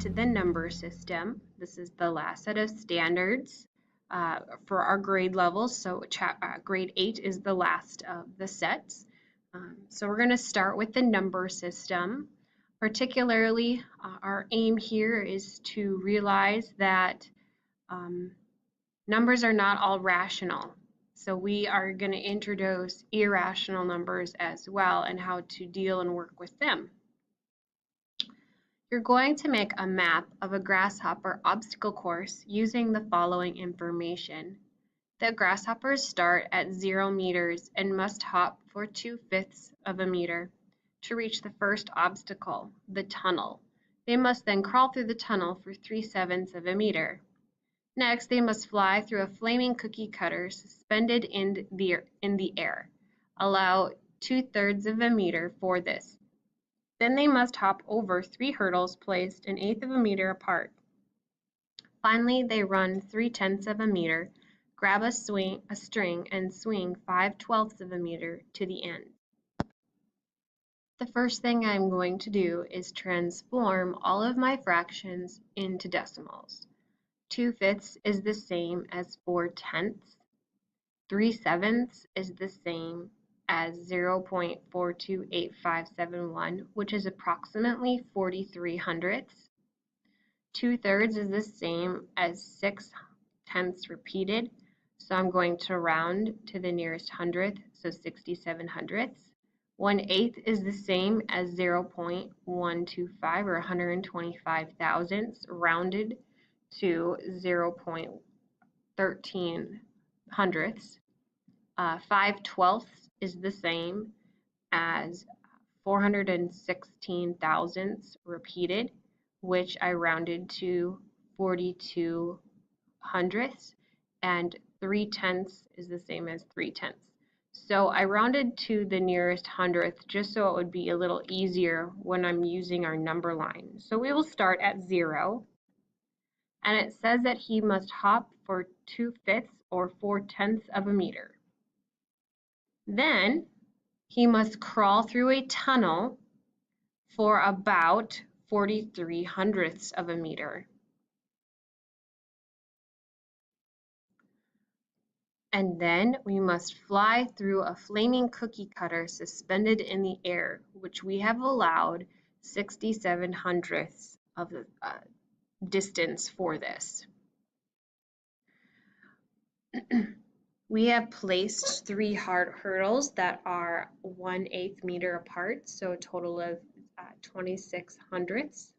to the number system. This is the last set of standards for our grade levels. So grade 8 is the last of the sets. So we're going to start with the number system. Particularly, our aim here is to realize that numbers are not all rational. So we are going to introduce irrational numbers as well and how to deal and work with them. You're going to make a map of a grasshopper obstacle course using the following information. The grasshoppers start at 0 meters and must hop for 2/5 of a meter to reach the first obstacle, the tunnel. They must then crawl through the tunnel for 3/7 of a meter. Next, they must fly through a flaming cookie cutter suspended in the air. Allow 2/3 of a meter for this. Then they must hop over 3 hurdles placed 1/8 of a meter apart. Finally, they run 3/10 of a meter, grab a string, and swing 5/12 of a meter to the end. The first thing I'm going to do is transform all of my fractions into decimals. 2/5 is the same as 4/10. 3/7 is the same as 0.428571, which is approximately 43 hundredths. 2/3 is the same as 6/10 repeated, so I'm going to round to the nearest hundredth, so 67 hundredths. 1/8 is the same as 0.125 or 125 thousandths, rounded to 0.13 hundredths. 5/12 is the same as 416 thousandths repeated, which I rounded to 42 hundredths, and 3/10 is the same as 3/10. So I rounded to the nearest hundredth just so it would be a little easier when I'm using our number line. So we will start at 0. And it says that he must hop for 2/5 or 4/10 of a meter. Then he must crawl through a tunnel for about 43 hundredths of a meter. And then we must fly through a flaming cookie cutter suspended in the air, which we have allowed 67 hundredths of the distance for this. We have placed 3 hard hurdles that are 1/8 meter apart, so a total of 26 hundredths.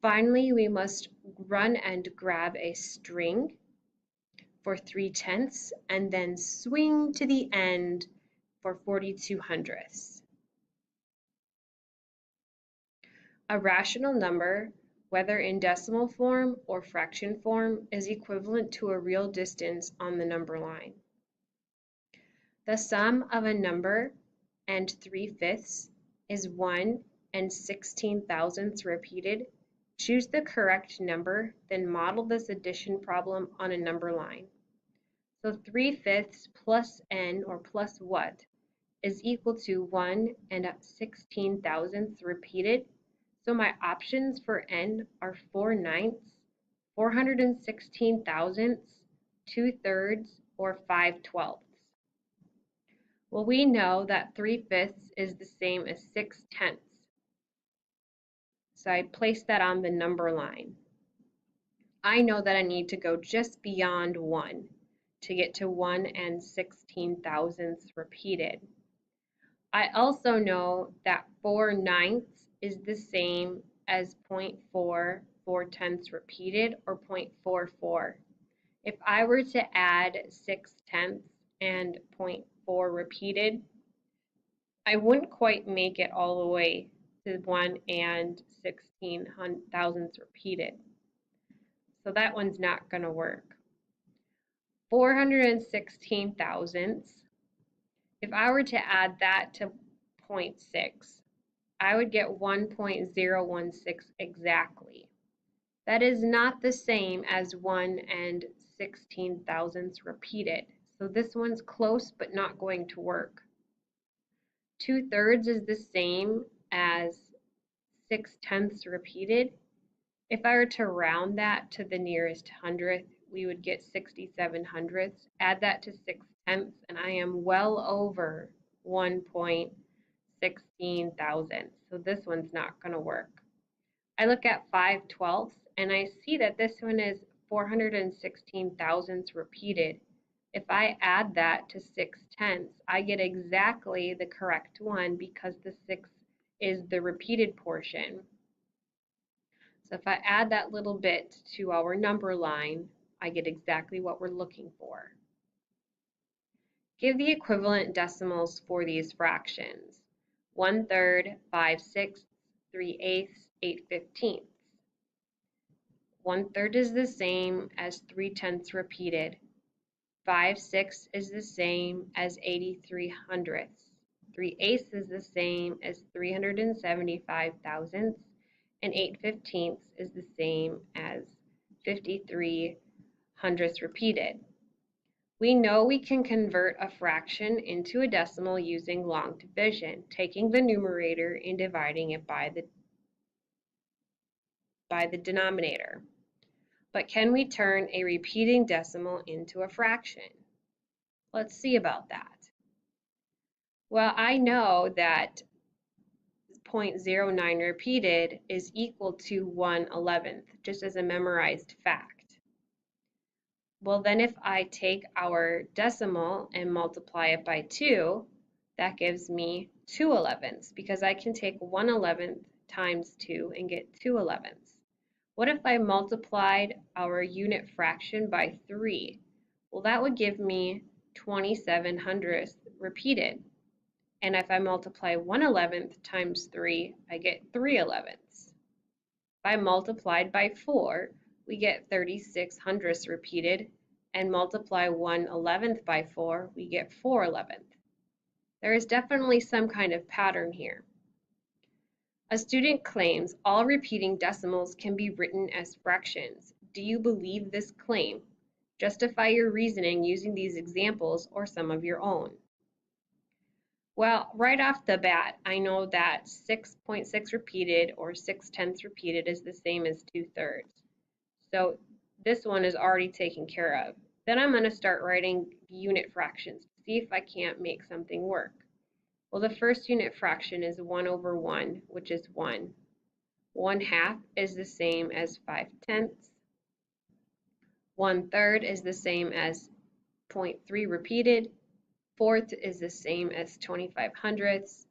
Finally, we must run and grab a string for 3/10 and then swing to the end for 42 hundredths. A rational number, whether in decimal form or fraction form, is equivalent to a real distance on the number line. The sum of a number and 3/5 is 1 and 16 thousandths repeated. Choose the correct number, then model this addition problem on a number line. So 3/5 plus n, or plus what, is equal to 1 and 16 thousandths repeated. So my options for n are 4/9, 416 thousandths, 2/3, or 5/12. Well, we know that 3/5 is the same as 6/10. So I place that on the number line. I know that I need to go just beyond 1 to get to 1 and 16 thousandths repeated. I also know that 4/9 is the same as 0.4 4/10 repeated, or 0.44. If I were to add 6/10 and 0.4 repeated, I wouldn't quite make it all the way to 1 and 16 thousandths repeated. So that one's not going to work. 416 thousandths, if I were to add that to 0.6, I would get 1.016 exactly. That is not the same as 1 and 16 thousandths repeated. So this one's close but not going to work. 2/3 is the same as 6/10 repeated. If I were to round that to the nearest hundredth, we would get 67 hundredths. Add that to 6/10, and I am well over 1.16 thousandths. So this one's not going to work. I look at 5/12, and I see that this one is 416 thousandths repeated. If I add that to 6/10, I get exactly the correct one because the 6 is the repeated portion. So if I add that little bit to our number line, I get exactly what we're looking for. Give the equivalent decimals for these fractions. 1/3, 5/6, 3/8, 8/15. 1/3 is the same as 3/10 repeated. 5/6 is the same as 83 hundredths. 3/8 is the same as 375 thousandths. And 8/15 is the same as 53 hundredths repeated. We know we can convert a fraction into a decimal using long division, taking the numerator and dividing it by the denominator. But can we turn a repeating decimal into a fraction? Let's see about that. Well, I know that 0.09 repeated is equal to 1/11th, just as a memorized fact. Well, then if I take our decimal and multiply it by 2, that gives me 2/11ths, because I can take 1/11th times 2 and get 2/11ths. What if I multiplied our unit fraction by 3? Well, that would give me 27 hundredths repeated. And if I multiply 1/11th times 3, I get 3/11ths. If I multiplied by 4, we get 36 hundredths repeated, and multiply 1/11th by 4, we get 4/11th. There is definitely some kind of pattern here. A student claims all repeating decimals can be written as fractions. Do you believe this claim? Justify your reasoning using these examples or some of your own. Well, right off the bat, I know that 6.6 repeated or 6/10 repeated is the same as 2/3. So this one is already taken care of. Then I'm going to start writing unit fractions to see if I can't make something work. Well, the first unit fraction is 1/1, which is 1. 1/2 is the same as 5/10. 1/3 is the same as 0.3 repeated. 1/4 is the same as 25 hundredths.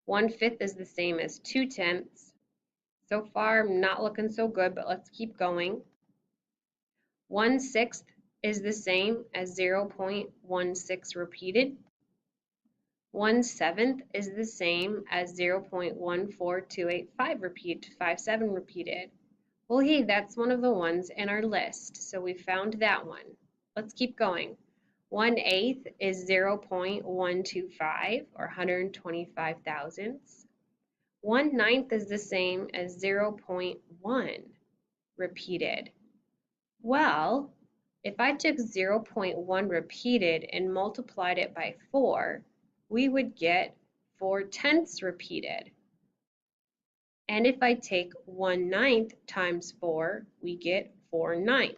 1/5 is the same as 2/10. So far, I'm not looking so good, but let's keep going. 1/6 is the same as 0.16 repeated. 1/7 is the same as 0.14285 repeated. Well, hey, that's one of the ones in our list, so we found that one. Let's keep going. 1/8 is 0.125 or 125 thousandths. 1/9 is the same as 0.1 repeated. Well, if I took 0.1 repeated and multiplied it by 4, we would get 4/10 repeated. And if I take 1/9 times 4, we get 4/9.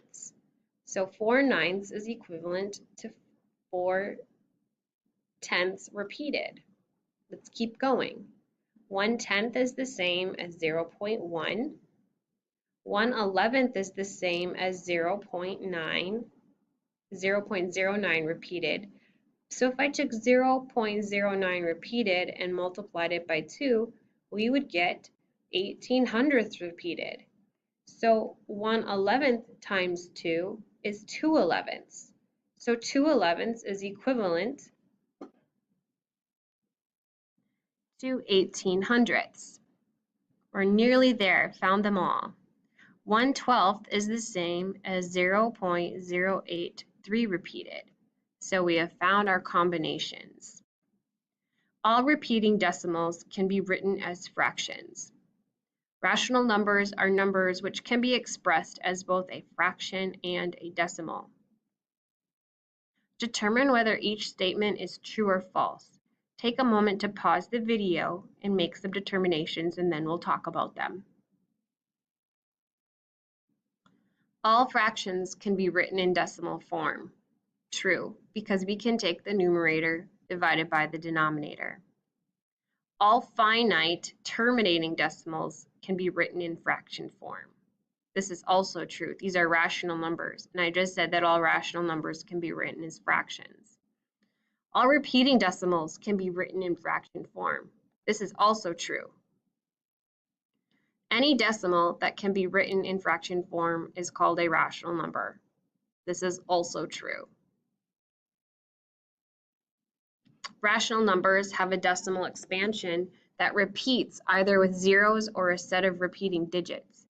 So 4/9 is equivalent to 4/10 repeated. Let's keep going. 1/10 is the same as 0.1. 1/11th is the same as 0.09 repeated. So if I took 0.09 repeated and multiplied it by 2, we would get 18 hundredths repeated. So 1/11th times 2 is 2/11ths. So 2/11ths is equivalent to 18 hundredths. We're nearly there, found them all. 1/12 is the same as 0.083 repeated. So we have found our combinations. All repeating decimals can be written as fractions. Rational numbers are numbers which can be expressed as both a fraction and a decimal. Determine whether each statement is true or false. Take a moment to pause the video and make some determinations, and then we'll talk about them. All fractions can be written in decimal form. True, because we can take the numerator divided by the denominator. All finite terminating decimals can be written in fraction form. This is also true. These are rational numbers, and I just said that all rational numbers can be written as fractions. All repeating decimals can be written in fraction form. This is also true. Any decimal that can be written in fraction form is called a rational number. This is also true. Rational numbers have a decimal expansion that repeats either with zeros or a set of repeating digits.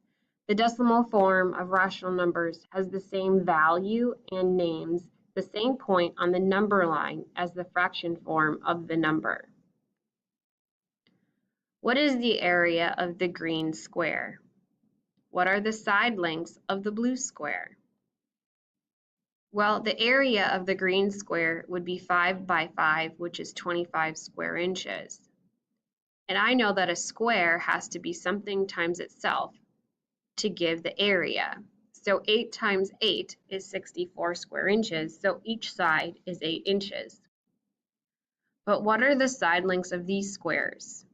The decimal form of rational numbers has the same value and names the same point on the number line as the fraction form of the number. What is the area of the green square? What are the side lengths of the blue square? Well, the area of the green square would be 5 by 5, which is 25 square inches. And I know that a square has to be something times itself to give the area. So 8 times 8 is 64 square inches, so each side is 8 inches. But what are the side lengths of these squares?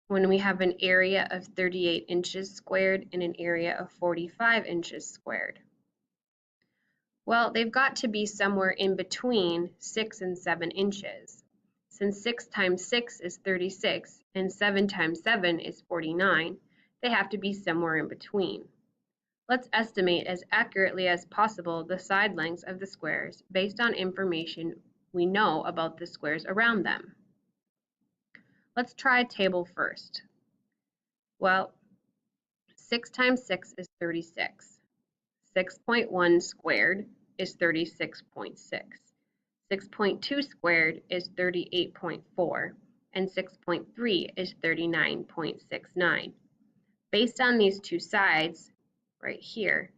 When we have an area of 38 inches squared and an area of 45 inches squared? Well, they've got to be somewhere in between 6 and 7 inches. Since 6 times 6 is 36 and 7 times 7 is 49, they have to be somewhere in between. Let's estimate as accurately as possible the side lengths of the squares based on information we know about the squares around them. Let's try a table first. Well, 6 times 6 is 36. 6.1 squared is 36.6. 6.2 squared is 38.4, and 6.3 is 39.69. Based on these two sides, right here,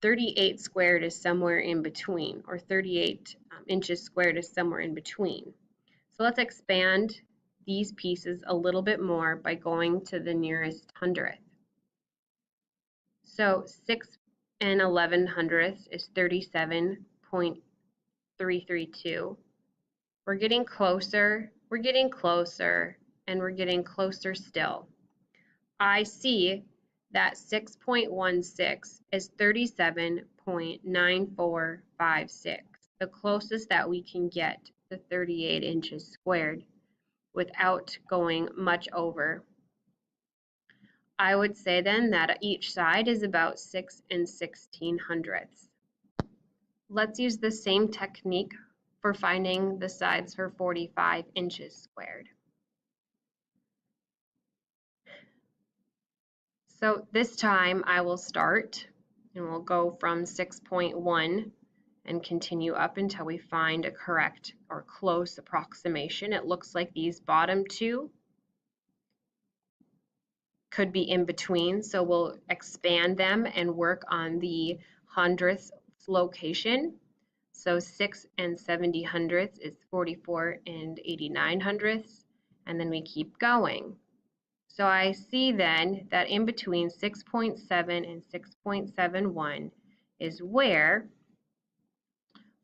38 squared is somewhere in between, or 38 inches squared is somewhere in between. So let's expand these pieces a little bit more by going to the nearest hundredth. So 6 and 11 hundredths is 37.332. We're getting closer, and we're getting closer still. I see that 6.16 is 37.9456, the closest that we can get to 38 inches squared without going much over. I would say then that each side is about 6 and 16 hundredths. Let's use the same technique for finding the sides for 45 inches squared. So this time I will start, and we'll go from 6.1 and continue up until we find a correct or close approximation. It looks like these bottom two could be in between, so we'll expand them and work on the hundredths location. So 6 and 70 hundredths is 44 and 89 hundredths, and then we keep going. So I see then that in between 6.7 and 6.71 is where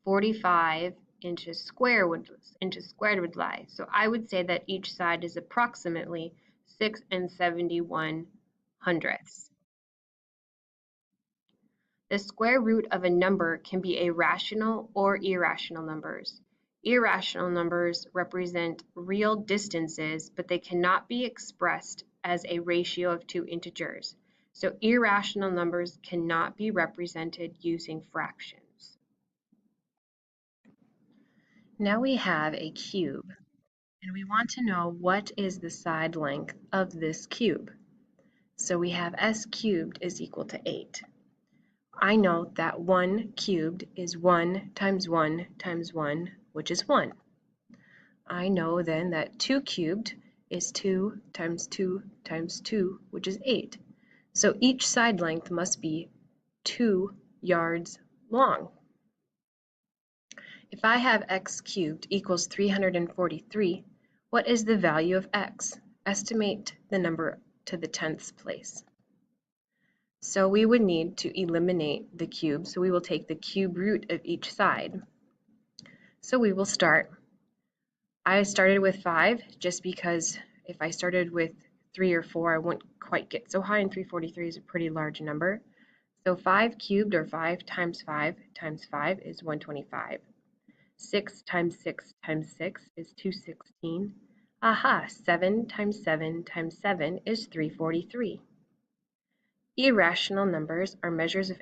45 inches squared would lie. So I would say that each side is approximately 6 and 71 hundredths. The square root of a number can be a rational or irrational numbers. Irrational numbers represent real distances, but they cannot be expressed as a ratio of two integers. So irrational numbers cannot be represented using fractions. Now we have a cube, and we want to know what is the side length of this cube. So we have s cubed is equal to 8. I know that 1 cubed is 1 times 1 times 1, which is 1. I know then that 2 cubed is 2 times 2 times 2, which is 8. So each side length must be 2 yards long. If I have x cubed equals 343, what is the value of x? Estimate the number to the 10th place. So we would need to eliminate the cube, so we will take the cube root of each side. So we will start. I started with 5 just because if I started with 3 or 4, I wouldn't quite get so high, and 343 is a pretty large number. So 5 cubed, or 5 times 5 times 5 is 125. 6 times 6 times 6 is 216. Aha, 7 times 7 times 7 is 343. Irrational numbers are measures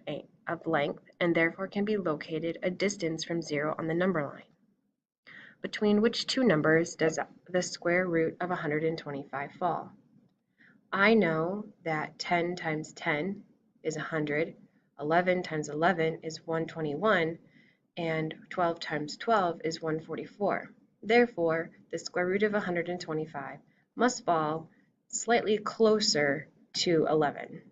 of length and therefore can be located a distance from 0 on the number line. Between which two numbers does the square root of 125 fall? I know that 10 times 10 is 100, 11 times 11 is 121, and 12 times 12 is 144. Therefore, the square root of 125 must fall slightly closer to 11.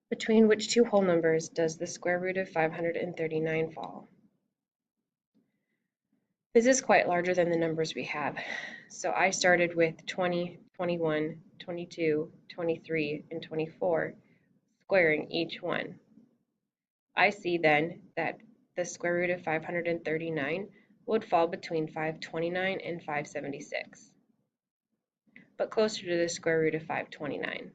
Between which two whole numbers does the square root of 539 fall? This is quite larger than the numbers we have. So I started with 20, 21, 22, 23, and 24, squaring each one. I see then that the square root of 539 would fall between 529 and 576, but closer to the square root of 529.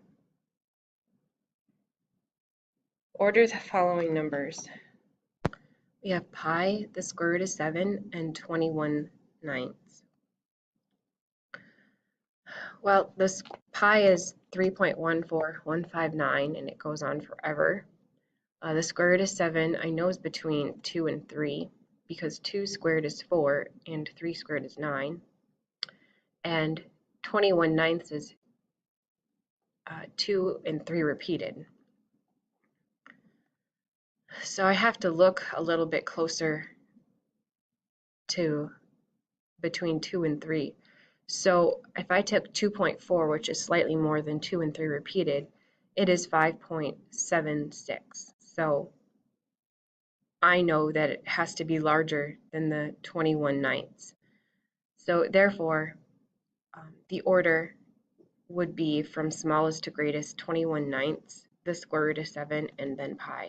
Order the following numbers. We have pi, the square root of 7, and 21 ninths. Well, this pi is 3.14159, and it goes on forever. The square root of 7 I know is between 2 and 3, because 2 squared is 4 and 3 squared is 9. And 21 ninths is 2 and 3 repeated. So I have to look a little bit closer to between 2 and 3. So if I took 2.4, which is slightly more than 2 and 3 repeated, it is 5.76. So I know that it has to be larger than the 21 ninths. So therefore, the order would be from smallest to greatest 21 ninths, the square root of 7, and then pi.